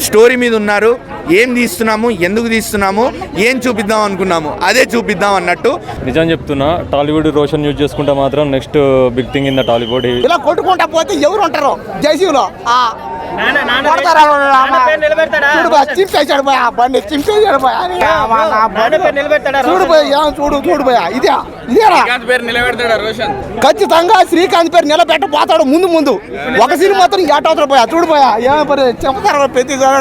Story మీద ఉన్నారు, ఏం తీస్తున్నాము, ఎందుకు తీస్తున్నాము, ఏం చూపిద్దాం అనుకున్నాము అదే చూపిద్దాం అన్నట్టు. నిజం చెప్తున్నా, టాలీవుడ్ రోషన్ యూజ్ చేసుకుంటే మాత్రం next big thing in the Tollywood. ఇలా కొట్టుకుంటా పోతే ఎవరు ఉంటారు జైసీలో ఖచ్చితంగా శ్రీకాంత్ పేరు నిలబెట్టబోతాడు. ముందు ఒక సినిమా మాత్రం ఏటవుతాడు పోయా చూడు పోయా ఏమో చెప్తారు ప్రతి గారు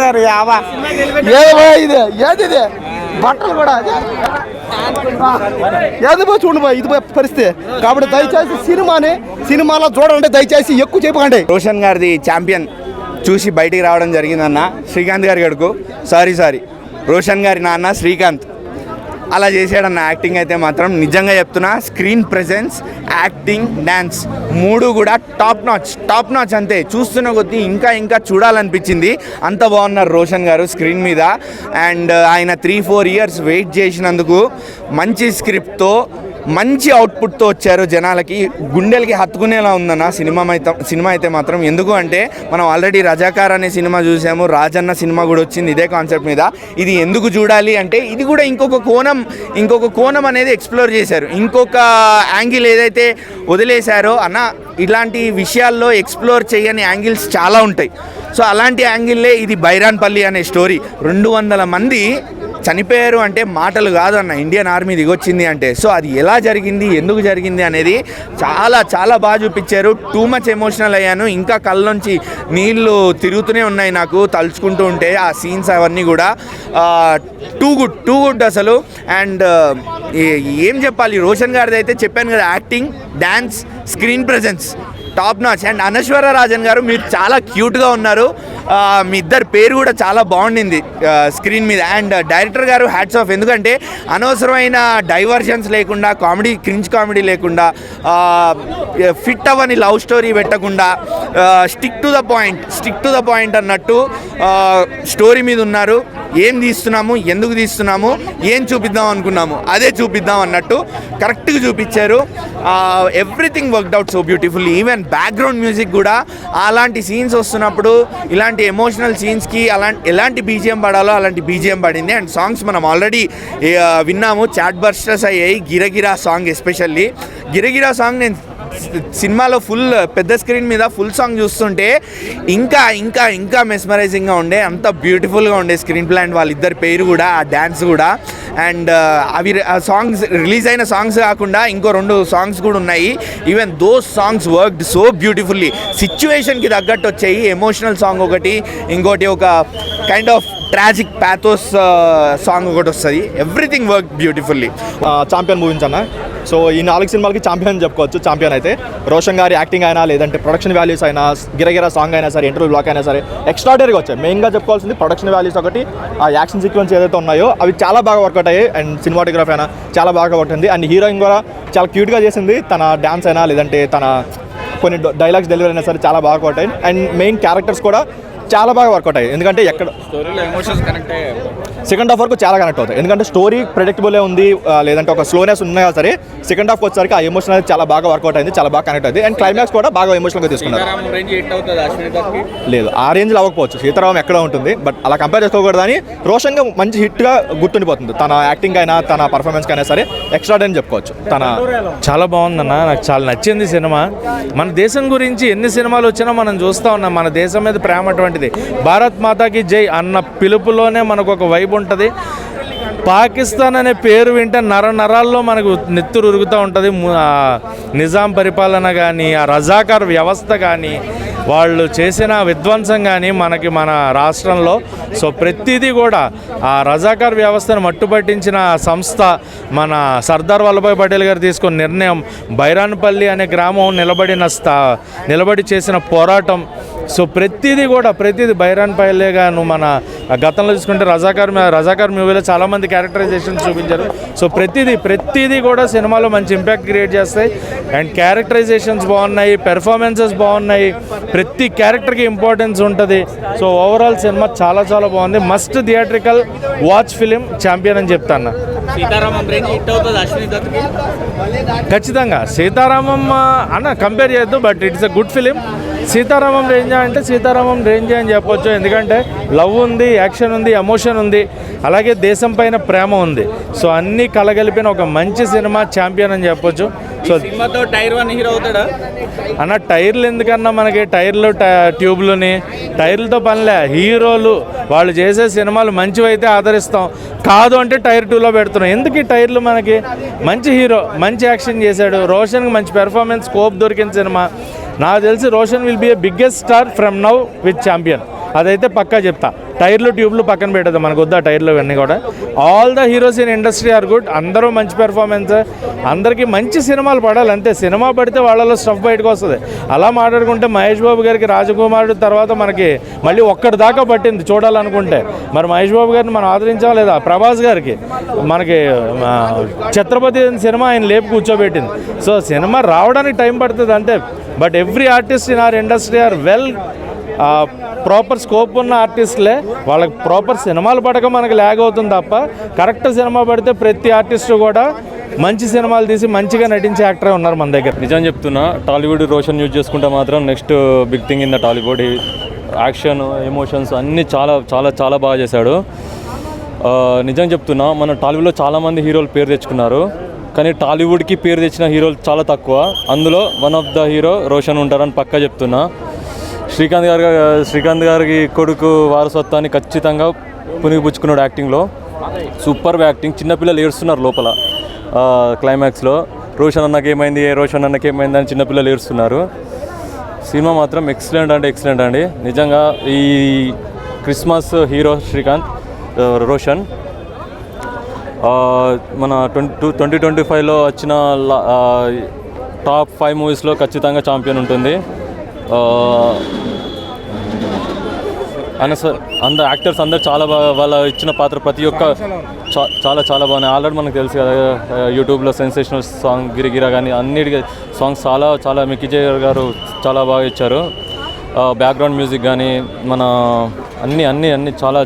ఇది ఏది బట్టలు కూడా ఏదో చూడు ఇది పరిస్థితి. కాబట్టి దయచేసి సినిమాలో చూడాలంటే దయచేసి ఎక్కువ చెప్పకండి. రోషన్ గారిది ఛాంపియన్ చూసి బయటికి రావడం జరిగిందన్న. శ్రీకాంత్ గారి గడుకు సారీ రోషన్ గారి నాన్న శ్రీకాంత్ అలా చేసాడన్న. యాక్టింగ్ అయితే మాత్రం నిజంగా చెప్తున్నా, స్క్రీన్ ప్రెజెన్స్, యాక్టింగ్, డ్యాన్స్ మూడు కూడా టాప్ నాచ్ అంతే. చూస్తున్న కొద్దీ ఇంకా చూడాలనిపించింది. అంత బాగున్నారు రోషన్ గారు స్క్రీన్ మీద. అండ్ ఆయన 3-4 ఇయర్స్ వెయిట్ చేసినందుకు మంచి స్క్రిప్ట్తో మంచి అవుట్పుట్తో వచ్చారు. జనాలకి గుండెలకి హత్తుకునేలా ఉందన్న సినిమా అయితే మాత్రం. ఎందుకు అంటే మనం ఆల్రెడీ రజాకార్ అనే సినిమా చూసాము, రాజన్న సినిమా కూడా వచ్చింది ఇదే కాన్సెప్ట్ మీద. ఇది ఎందుకు చూడాలి అంటే ఇది కూడా ఇంకొక కోణం అనేది ఎక్స్ప్లోర్ చేశారు. ఇంకొక యాంగిల్ ఏదైతే వదిలేశారో అన్న, ఇలాంటి విషయాల్లో ఎక్స్ప్లోర్ చేయని యాంగిల్స్ చాలా ఉంటాయి. సో అలాంటి యాంగిల్లే ఇది. బైరాన్పల్లి అనే స్టోరీ. 200 మంది చనిపోయారు అంటే మాటలు కాదు అన్న, ఇండియన్ ఆర్మీ దిగొచ్చింది అంటే. సో అది ఎలా జరిగింది, ఎందుకు జరిగింది అనేది చాలా బాగా చూపించారు. టూ మచ్ ఎమోషనల్ అయ్యాను. ఇంకా కళ్ళలోంచి నీళ్ళు తిరుగుతూనే ఉన్నాయి నాకు తలుచుకుంటూ ఉంటే ఆ సీన్స్ అవన్నీ కూడా. టూ గుడ్ అసలు. అండ్ ఏం చెప్పాలి, రోషన్ గారిది అయితే చెప్పాను కదా, acting, dance, screen presence top notch. And Anaswara Rajan గారు మీరు చాలా క్యూట్గా ఉన్నారు. మీ ఇద్దరు పేరు కూడా చాలా బాగుండింది స్క్రీన్ మీద. అండ్ డైరెక్టర్ గారు హ్యాట్స్ ఆఫ్. ఎందుకంటే అనవసరమైన డైవర్షన్స్ లేకుండా, క్రింజ్ కామెడీ లేకుండా, ఫిట్ అవ్వని లవ్ స్టోరీ పెట్టకుండా స్టిక్ టు ద పాయింట్ అన్నట్టు స్టోరీ మీద ఉన్నారు. ఏం తీస్తున్నాము, ఎందుకు తీస్తున్నాము, ఏం చూపిద్దాం అనుకున్నాము అదే చూపిద్దాం అన్నట్టు కరెక్ట్గా చూపించారు. Everything worked out so beautifully. Even background music కూడా అలాంటి సీన్స్ వస్తున్నప్పుడు, ఇలాంటి ఎమోషనల్ సీన్స్కి ఎలాంటి బీజిఎం పడాలో అలాంటి బీజిఎం పడింది. అండ్ సాంగ్స్ మనం ఆల్రెడీ విన్నాము, చాట్ బస్టర్స్ అయ్యాయి. గిరగిరా సాంగ్ ఎస్పెషల్లీ. గిరగిరా సాంగ్ నేను సినిమాలో పెద్ద స్క్రీన్ మీద ఫుల్ సాంగ్ చూస్తుంటే ఇంకా మెస్మరైజింగ్గా ఉండే, అంత బ్యూటిఫుల్గా ఉండే స్క్రీన్ ప్లే. అండ్ వాళ్ళిద్దరి పేరు కూడా, ఆ డ్యాన్స్ కూడా. అండ్ అవి సాంగ్స్ రిలీజ్ అయిన సాంగ్స్ కాకుండా ఇంకో 2 సాంగ్స్ కూడా ఉన్నాయి. Even those songs worked so beautifully. సిచ్యువేషన్కి తగ్గట్టు వచ్చాయి. ఎమోషనల్ సాంగ్ ఒకటి, ఇంకోటి ఒక kind of tragic pathos song ఒకటి వస్తుంది. Everything work beautifully. Champion movies అన్న. సో ఈ 4 సినిమాలకి ఛాంపియన్ చెప్పుకోవచ్చు. ఛాంపియన్ అయితే రోషన్ గారి యాక్టింగ్ అయినా, లేదంటే ప్రొడక్షన్ వాల్యూస్ అయినా, గిరగిరా సాంగ్ అయినా సరే, ఇంటర్వ్యూ బ్లాక్ అయినా సరే ఎక్స్ట్రాడనరీగా వచ్చాయి. మెయిన్గా చెప్పుకోవాల్సింది ప్రొడక్షన్ వాల్యూస్ ఒకటి, ఆ యాక్షన్ సీక్వెన్స్ ఏదైతే ఉన్నాయో అవి చాలా బాగా వర్కౌట్ అయ్యాయి. అండ్ సినిమాటోగ్రఫీ అయినా చాలా బాగా వర్క్ ఉంది. అండ్ హీరోయిన్ కూడా చాలా క్యూట్గా చేసింది. తన డ్యాన్స్ అయినా, లేదంటే తన కొన్ని డైలాగ్స్ డెలివరీ అయినా సరే చాలా బాగా వర్క్ అయ్యాయి. అండ్ మెయిన్ క్యారెక్టర్స్ కూడా చాలా బాగా వర్కౌట్ అయ్యాయి. ఎందుకంటే ఎక్కడ స్టోరీలో ఎమోషన్స్ కనెక్ట్ అయ్యాయి. సెకండ్ హాఫ్ వరకు చాలా కనెక్ట్ అవుతాయి. ఎందుకంటే స్టోరీ ప్రెడిక్టబులే ఉంది, లేదంటే ఒక స్లోనెస్ ఉన్నాయా సరే, సెకండ్ హాఫ్ వచ్చేసరికి ఆ ఎమోషన్ అనేది చాలా బాగా వర్కౌట్ అయింది, చాలా బాగా కనెక్ట్ అయింది. అండ్ క్లైమాక్స్ కూడా బాగా ఎమోషనల్గా తీసుకున్నారు. లేదు, ఆ రేంజ్లో అవ్వకపోవచ్చు, సీతారామం ఎక్కడ ఉంటుంది, బట్ అలా కంపేర్ చేసుకోకూడదు. అని రోషన్గా మంచి హిట్గా గుర్తుండిపోతుంది. తన యాక్టింగ్ అయినా, తన పర్ఫార్మెన్స్ అయినా సరే ఎక్స్ట్రాడనరీ చెప్పుకోవచ్చు. చాలా బాగుందన్న, నాకు చాలా నచ్చింది సినిమా. మన దేశం గురించి ఎన్ని సినిమాలు వచ్చినా మనం చూస్తూ ఉన్నాం. మన దేశం మీద ప్రేమ అటువంటిది. భారత్ మాతాకి జై అన్న పిలుపులోనే మనకు ఒక వైబ్ ఉంటుంది. పాకిస్తాన్ అనే పేరు వింటే నరాల్లో మనకు నెత్తురు ఉరుగుతూ ఉంటుంది. నిజాం పరిపాలన కానీ, ఆ రజాకార్ వ్యవస్థ కానీ, వాళ్ళు చేసిన విధ్వంసం కానీ మనకి మన రాష్ట్రంలో. సో ప్రతిదీ కూడా ఆ రజాకార్ వ్యవస్థను మట్టుపట్టించిన సంస్థ మన సర్దార్ వల్లభాయ్ పటేల్ గారు తీసుకున్న నిర్ణయం, బైరాన్పల్లి అనే గ్రామం నిలబడి చేసిన పోరాటం. సో ప్రతిదీ బైరాన్పల్లిగా నువ్వు మన గతంలో చూసుకుంటే రజాకార్ మూవీలో చాలామంది క్యారెక్టరైజేషన్స్ చూపించారు. సో ప్రతిదీ కూడా సినిమాలో మంచి ఇంపాక్ట్ క్రియేట్ చేస్తాయి. అండ్ క్యారెక్టరైజేషన్స్ బాగున్నాయి, పెర్ఫార్మెన్సెస్ బాగున్నాయి, ప్రతి క్యారెక్టర్కి ఇంపార్టెన్స్ ఉంటుంది. సో ఓవరాల్ సినిమా చాలా బాగుంది. Must theatrical watch film champion అని చెప్తాను. ఖచ్చితంగా సీతారామం అన్న కంపేర్ చేయొద్దు, but it's a good film. Sita Ramam range అంటే సీతారామం రేంజ్ అని చెప్పొచ్చు, ఎందుకంటే లవ్ ఉంది, యాక్షన్ ఉంది, ఎమోషన్ ఉంది, అలాగే దేశం పైన ప్రేమ ఉంది. సో అన్నీ కలగలిపిన ఒక మంచి సినిమా, ఛాంపియన్ అని చెప్పొచ్చు. సో సినిమాతో టైర్ 1 హీరో అవుతాడా అన్న? టైర్లు ఎందుకన్నా, మనకి టైర్లు ట్యూబ్లని టైర్లతో పనిలే. హీరోలు వాళ్ళు చేసే సినిమాలు మంచివైతే ఆదరిస్తాం, కాదు అంటే టైర్ 2లో పెడుతున్నాం. ఎందుకు ఈ టైర్లు? మనకి మంచి హీరో మంచి యాక్షన్ చేశాడు, రోషన్కి మంచి పెర్ఫార్మెన్స్, స్కోప్ దొరికిన సినిమా. నాకు తెలిసి Roshan will be a biggest star from now with champion, అదైతే పక్కా చెప్తా. టైర్లు ట్యూబ్లు పక్కన పెట్టదు, మనకు వద్దా టైర్లు ఇవన్నీ కూడా. All the heroes in industry are good, అందరూ మంచి పెర్ఫార్మెన్స్, అందరికీ మంచి సినిమాలు పడాలి అంతే. సినిమా పడితే వాళ్ళలో స్టఫ్ బయటకు వస్తుంది. అలా మాట్లాడుకుంటే మహేష్ బాబు గారికి రాజకుమారుడు తర్వాత మనకి మళ్ళీ ఒక్కడి దాకా పట్టింది చూడాలనుకుంటే. మరి మహేష్ బాబు గారిని మనం ఆదరించాలా లేదా? ప్రభాస్ గారికి మనకి ఛత్రపతి సినిమా ఆయన లేపు కూర్చోబెట్టింది. సో సినిమా రావడానికి టైం పడుతుంది అంతే. But every artist in are industry are well proper scope ఉన్న ఆర్టిస్టులే. వాళ్ళకి ప్రాపర్ సినిమాలు పడక మనకి ల్యాగ్ అవుతుంది తప్ప, కరెక్ట్ సినిమా పడితే ప్రతి ఆర్టిస్టు కూడా మంచి సినిమాలు తీసి మంచిగా నటించే యాక్టరే ఉన్నారు మన దగ్గర. నిజం చెప్తున్నా, టాలీవుడ్ రోషన్ యూజ్ చేసుకుంటే మాత్రం next big thing in the Tollywood. Action, emotions అన్నీ చాలా చాలా చాలా బాగా చేశాడు. నిజం చెప్తున్నా, మన టాలీవుడ్లో చాలామంది హీరోలు పేరు తెచ్చుకున్నారు, కానీ టాలీవుడ్కి పేరు తెచ్చిన హీరోలు చాలా తక్కువ. అందులో one of the hero Roshan ఉంటారని పక్కా చెప్తున్నా. శ్రీకాంత్ గారికి కొడుకు వారసత్వాన్ని ఖచ్చితంగా పునిగిపుచ్చుకున్నాడు యాక్టింగ్లో. Super acting. చిన్నపిల్లలు ఏడుస్తున్నారు లోపల క్లైమాక్స్లో. రోషన్ అన్నకి ఏమైంది అని చిన్నపిల్లలు ఏడుస్తున్నారు. సినిమా మాత్రం ఎక్సలెంట్ అంటే ఎక్సలెంట్ అండి. నిజంగా ఈ క్రిస్మస్ హీరో రోషన్ మన 2025లో వచ్చిన టాప్ 5 మూవీస్లో ఖచ్చితంగా ఛాంపియన్ ఉంటుంది. అందరు యాక్టర్స్ అందరు చాలా బాగా వాళ్ళ ఇచ్చిన పాత్ర ప్రతి ఒక్క చాలా చాలా బాగున్నాయి. ఆల్రెడీ మనకు తెలుసు కదా, యూట్యూబ్లో సెన్సేషనల్ సాంగ్ గిరిగిరా కానీ అన్నిటికీ సాంగ్స్ చాలా చాలా మిక్కీ గారు చాలా బాగా ఇచ్చారు. బ్యాక్గ్రౌండ్ మ్యూజిక్ కానీ మన అన్ని చాలా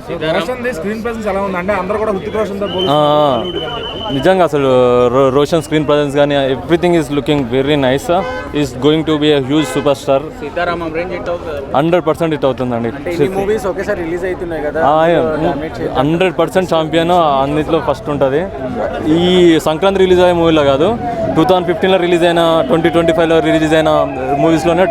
నిజంగా అసలు రోషన్ స్క్రీన్ ప్రజెన్స్ కానీ everything is looking very nice. Is going to be a huge super star. 100% hit అవుతుందండి. 100% ఛాంపియన్ అన్నిట్లో ఫస్ట్ ఉంటుంది. ఈ సంక్రాంతి రిలీజ్ అయ్యే మూవీలో కాదు, 2015లో రిలీజ్ అయిన 2025లో రిలీజ్ అయిన మూవీస్లోనే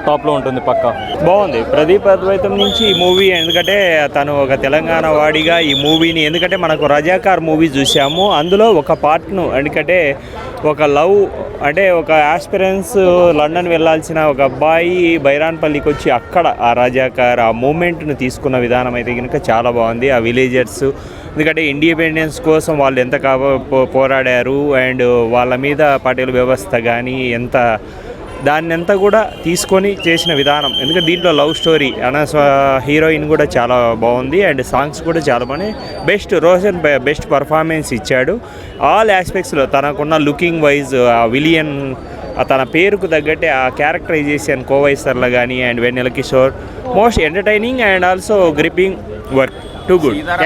టాప్లో ఉంటుంది పక్కా. బాగుంది. ప్రదీప్ అద్వైతం నుంచి ఈ మూవీ, ఎందుకంటే తను ఒక తెలంగాణ వాడిగా ఈ మూవీని, ఎందుకంటే మనకు రజాకార్ మూవీ చూసాము, అందులో ఒక పార్ట్ను, ఎందుకంటే ఒక లవ్ అంటే ఒక ఆస్పిరెన్స్ లండన్ వెళ్ళాల్సిన ఒక అబ్బాయి బైరాన్పల్లికి వచ్చి అక్కడ ఆ రజాకార్ ఆ మూమెంట్ను తీసుకున్న విధానం అయితే కనుక చాలా బాగుంది. ఆ విలేజర్స్, ఎందుకంటే ఇండిపెండెన్స్ కోసం వాళ్ళు ఎంత పోరాడారు, అండ్ వాళ్ళ మీద పటేల్ వ్యవస్థ కానీ ఎంత దాన్నంతా కూడా తీసుకొని చేసిన విధానం. ఎందుకంటే దీంట్లో లవ్ స్టోరీ హీరోయిన్ కూడా చాలా బాగుంది, అండ్ సాంగ్స్ కూడా చాలా బాగున్నాయి. రోషన్ బెస్ట్ పర్ఫార్మెన్స్ ఇచ్చాడు ఆల్ ఆస్పెక్ట్స్లో. తనకున్న లుకింగ్ వైజ్, ఆ విలియన్ తన పేరుకు తగ్గట్టే ఆ క్యారెక్టరైజేషన్ కోవైసర్లో కానీ and Vennela Kishore most entertaining and also gripping work. Too good. Thank